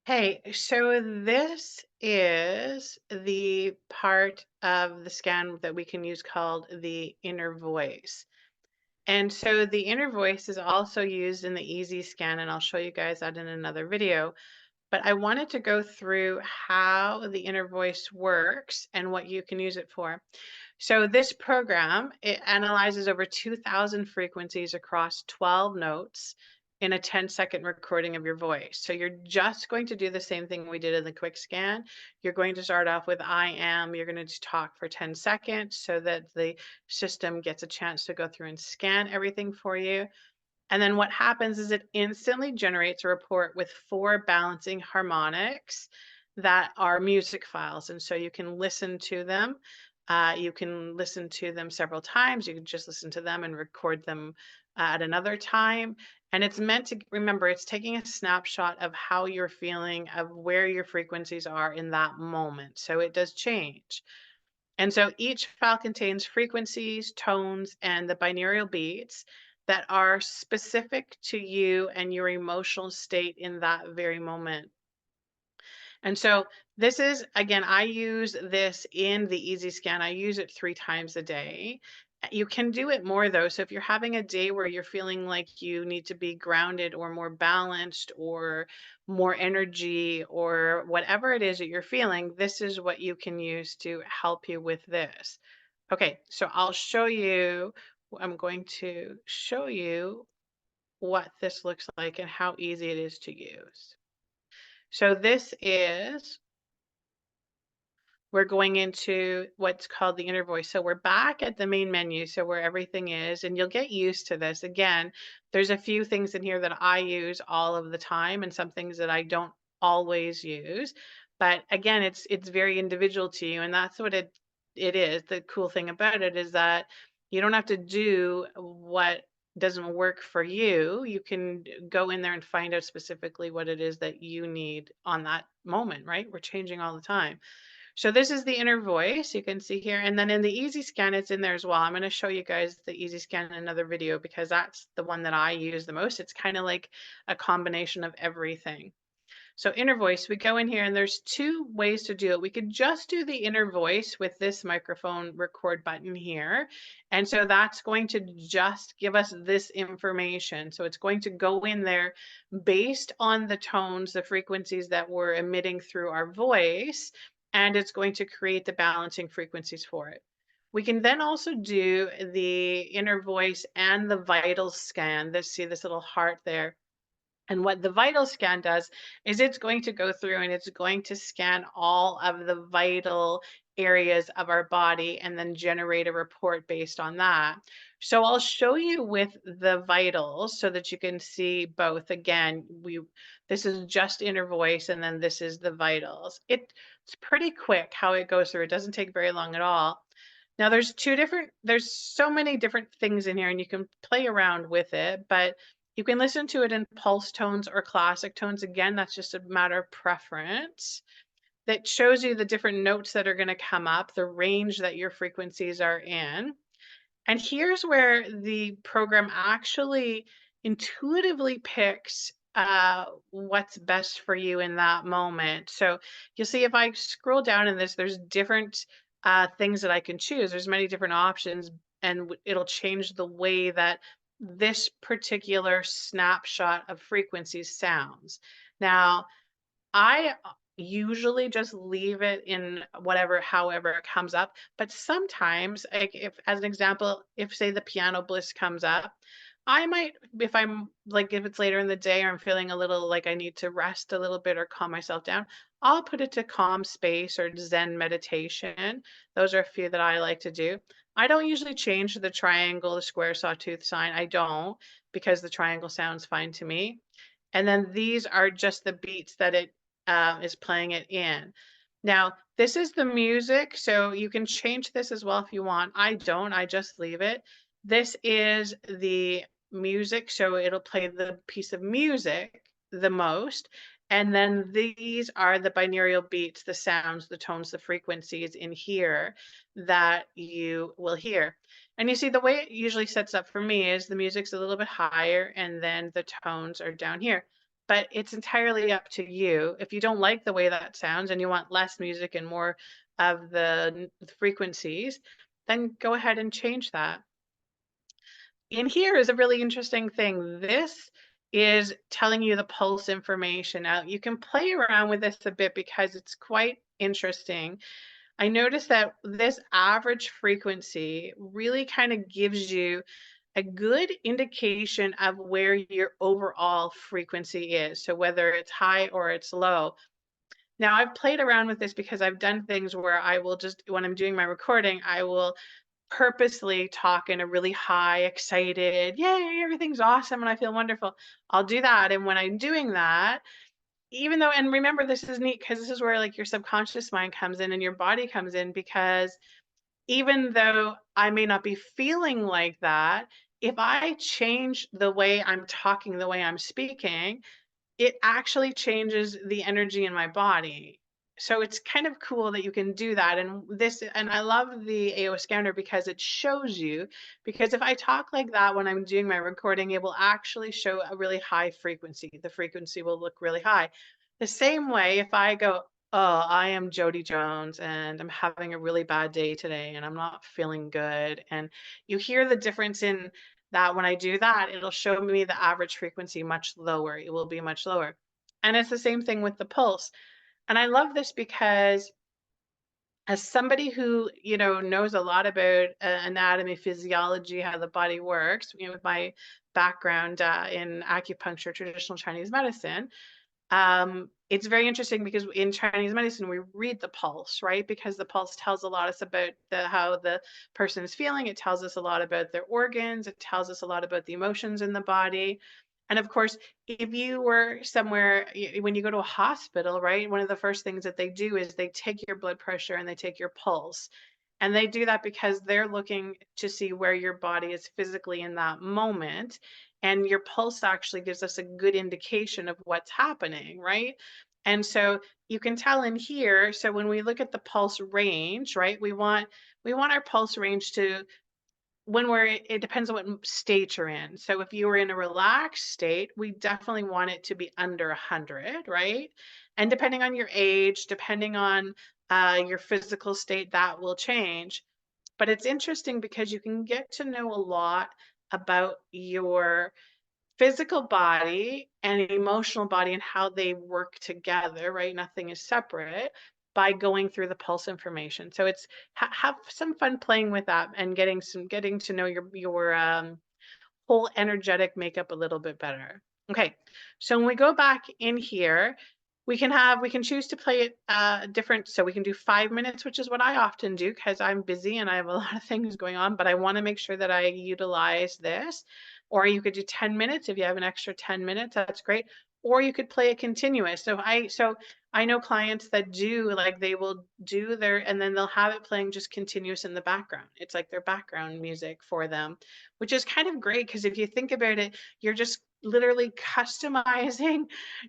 Hey, so this is the part of the scan that we can use called the inner voice. And so the inner voice is also used in the easy scan, and I'll show you guys that in another video. But I wanted to go through how the inner voice works and what you can use it for. So this program, it analyzes over 2,000 frequencies across 12 notes in a 10-second recording of your voice. So you're just going to do the same thing we did in the quick scan. You're going to start off with I am. You're going to talk for 10 seconds so that the system gets a chance to go through and scan everything for you. And then what happens is it instantly generates a report with 4 balancing harmonics that are music files. And so you can listen to them. You can listen to them several times. You can just listen to them and record them at another time. And it's meant to remember, it's taking a snapshot of how you're feeling, of where your frequencies are in that moment. So it does change. And so each file contains frequencies, tones, and the binaural beats that are specific to you and your emotional state in that very moment. And so this is, again, I use this in the Easy Scan. I use it 3 times a day. You can do it more though. So if you're having a day where you're feeling like you need to be grounded or more balanced or more energy or whatever it is that you're feeling, this is what you can use to help you with this. Okay, so I'll show you, I'm going to show you what this looks like and how easy it is to use. So this is we're going into what's called the inner voice. So we're back at the main menu, so where everything is, and you'll get used to this. Again, there's a few things in here that I use all of the time and some things that I don't always use. But again, it's very individual to you, and that's what it is. The cool thing about it is that you don't have to do what doesn't work for you. You can go in there and find out specifically what it is that you need on that moment, right? We're changing all the time. So this is the inner voice you can see here. And then in the easy scan, it's in there as well. I'm going to show you guys the easy scan in another video because that's the one that I use the most. It's kind of like a combination of everything. So inner voice, we go in here and there's 2 ways to do it. We could just do the inner voice with this microphone record button here. And so that's going to just give us this information. So it's going to go in there based on the tones, the frequencies that we're emitting through our voice, and it's going to create the balancing frequencies for it. We can then also do the inner voice and the vital scan. See this little heart there. And what the vital scan does is it's going to go through and it's going to scan all of the vital areas of our body and then generate a report based on that. So I'll show you with the vitals so that you can see both. Again, this is just inner voice and then this is the vitals. It's pretty quick how it goes through. It doesn't take very long at all. Now there's so many different things in here and you can play around with it, but you can listen to it in pulse tones or classic tones. Again, that's just a matter of preference. That shows you the different notes that are going to come up, the range that your frequencies are in. And here's where the program actually intuitively picks what's best for you in that moment. So you'll see if I scroll down in this, there's different things that I can choose. There's many different options, and it'll change the way that this particular snapshot of frequencies sounds. Now, I usually just leave it in whatever, however it comes up. But sometimes, like if, as an example, if say the piano bliss comes up, I might, if I'm like, if it's later in the day or I'm feeling a little like I need to rest a little bit or calm myself down, I'll put it to calm space or Zen meditation. Those are a few that I like to do. I don't usually change the triangle, the square, sawtooth sign. I don't because the triangle sounds fine to me. And then these are just the beats that it is playing it in. Now, this is the music, so you can change this as well if you want. I don't, I just leave it. This is the music, so it'll play the piece of music the most. And then these are the binaural beats, the sounds, the tones, the frequencies in here that you will hear. And you see the way it usually sets up for me is the music's a little bit higher and then the tones are down here. but it's entirely up to you. If you don't like the way that sounds and you want less music and more of the frequencies, then go ahead and change that. In here is a really interesting thing. This is telling you the pulse information. Now, you can play around with this a bit because it's quite interesting. I noticed that this average frequency really kind of gives you a good indication of where your overall frequency is. So whether it's high or it's low. Now, I've played around with this because I've done things where I will just, when I'm doing my recording, I will purposely talk in a really high, excited, yay, everything's awesome and I feel wonderful. I'll do that. And when I'm doing that, even though, and remember, this is neat because this is where like your subconscious mind comes in and your body comes in, because even though I may not be feeling like that, if I change the way I'm talking, the way I'm speaking, it actually changes the energy in my body. So it's kind of cool that you can do that. And I love the AO scanner because it shows you, because if I talk like that when I'm doing my recording, it will actually show a really high frequency. The frequency will look really high. The same way if I go, "Oh, I am Jody Jones and I'm having a really bad day today and I'm not feeling good." And you hear the difference in that when I do that, it'll show me the average frequency much lower. It will be much lower. And it's the same thing with the pulse. And I love this because as somebody who, knows a lot about anatomy, physiology, how the body works, with my background in acupuncture, traditional Chinese medicine, it's very interesting because in Chinese medicine, we read the pulse, right? Because the pulse tells a lot us about how the person is feeling. It tells us a lot about their organs. It tells us a lot about the emotions in the body. And of course, if you were somewhere, when you go to a hospital, right, one of the first things that they do is they take your blood pressure and they take your pulse. And they do that because they're looking to see where your body is physically in that moment. And your pulse actually gives us a good indication of what's happening, right? And so you can tell in here, so when we look at the pulse range, right, we want our pulse range to, when we're, it depends on what state you're in. So if you were in a relaxed state, we definitely want it to be under 100, right? And depending on your age, depending on your physical state, that will change. But it's interesting because you can get to know a lot about your physical body and emotional body and how they work together, right? Nothing is separate, by going through the pulse information. So it's have some fun playing with that and getting to know your whole energetic makeup a little bit better. Okay, so when we go back in here, we can choose to play it different. So we can do 5 minutes, which is what I often do because I'm busy and I have a lot of things going on, but I want to make sure that I utilize this. Or you could do 10 minutes if you have an extra 10 minutes, that's great. Or you could play it continuous. So I know clients that do, like, they will do their, and then they'll have it playing just continuous in the background. It's like their background music for them, which is kind of great because if you think about it, you're just literally customizing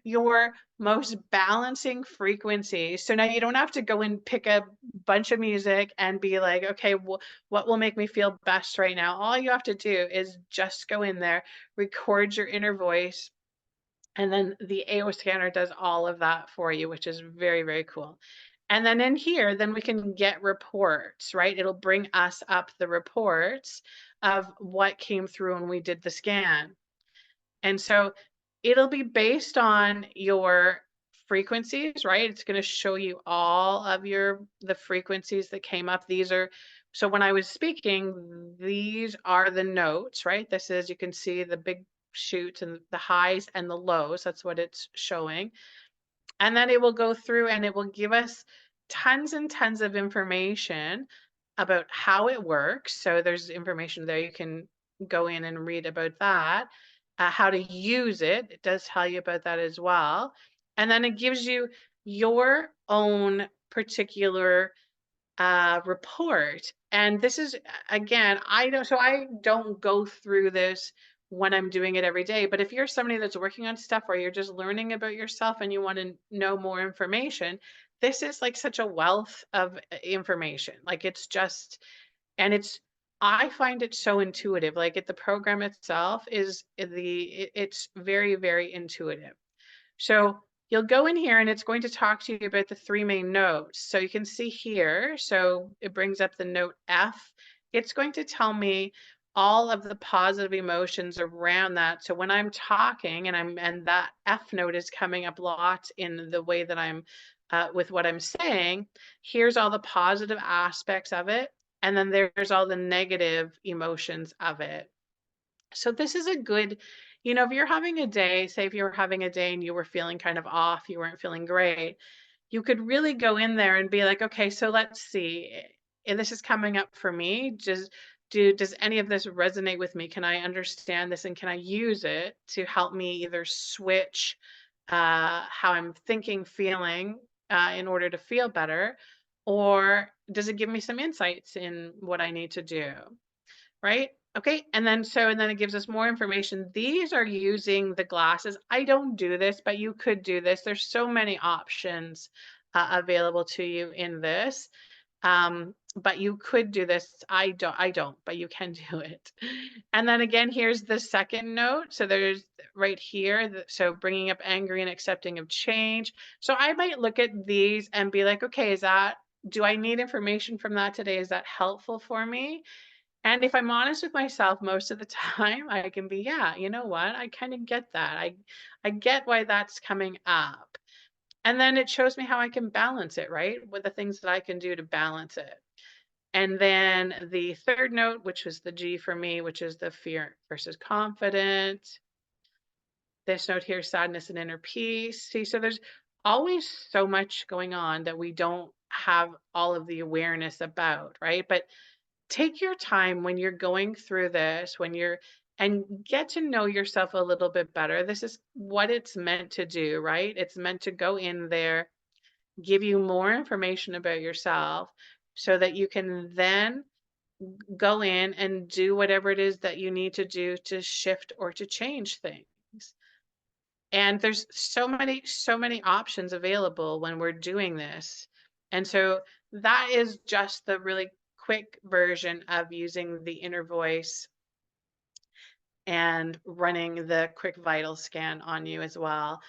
your most balancing frequency. So now you don't have to go and pick a bunch of music and be like, okay, what will make me feel best right now? All you have to do is just go in there, record your inner voice, and then the AO scanner does all of that for you, which is very, very cool. And then in here, then we can get reports, right? It'll bring us up the reports of what came through when we did the scan. And so it'll be based on your frequencies, right? It's going to show you all of the frequencies that came up. So when I was speaking, these are the notes, right? This is, you can see the big shoots and the highs and the lows. That's what it's showing. And then it will go through and it will give us tons and tons of information about how it works. So there's information there. You can go in and read about that, how to use it. It does tell you about that as well. And then it gives you your own particular report. And this is, again, I don't go through this when I'm doing it every day. But if you're somebody that's working on stuff or you're just learning about yourself and you want to know more information, this is like such a wealth of information. Like it's just, and I find it so intuitive. Like the program itself is it's very, very intuitive. So you'll go in here and it's going to talk to you about the three main notes. So you can see here, so it brings up the note F. It's going to tell me all of the positive emotions around that. So when I'm talking and that F note is coming up lots in the way that I'm with what I'm saying, here's all the positive aspects of it. And then there's all the negative emotions of it. So this is a good, if you're having a day, say if you were having a day and you were feeling kind of off, you weren't feeling great, you could really go in there and be like, okay, so let's see. And this is coming up for me. Does any of this resonate with me? Can I understand this and can I use it to help me either switch how I'm thinking, feeling in order to feel better? Or does it give me some insights in what I need to do? Right? Okay, and then it gives us more information. These are using the glasses. I don't do this, but you could do this. There's so many options available to you in this. But you could do this. I don't, but you can do it. And then again, here's the second note. So there's right here, so bringing up angry and accepting of change. So I might look at these and be like, okay, do I need information from that today? Is that helpful for me? And if I'm honest with myself most of the time, I can be, yeah, you know what? I kind of get that. I get why that's coming up. And then it shows me how I can balance it, right? What the things that I can do to balance it. And then the third note, which was the G for me, which is the fear versus confident. This note here, sadness and inner peace. See, so there's always so much going on that we don't have all of the awareness about, right? But take your time when you're going through this, and get to know yourself a little bit better. This is what it's meant to do, right? It's meant to go in there, give you more information about yourself so that you can then go in and do whatever it is that you need to do to shift or to change things. And there's so many options available when we're doing this. And so that is just the really quick version of using the inner voice and running the quick vital scan on you as well.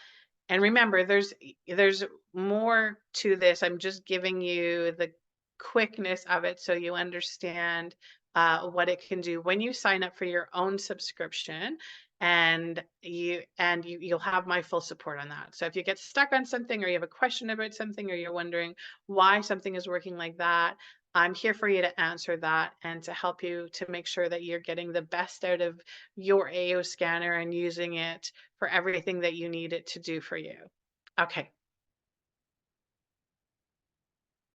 And remember, there's more to this. I'm just giving you the quickness of it so you understand what it can do when you sign up for your own subscription, and you'll have my full support on that. So if you get stuck on something or you have a question about something or you're wondering why something is working like that, I'm here for you to answer that and to help you to make sure that you're getting the best out of your AO scanner and using it for everything that you need it to do for you. Okay.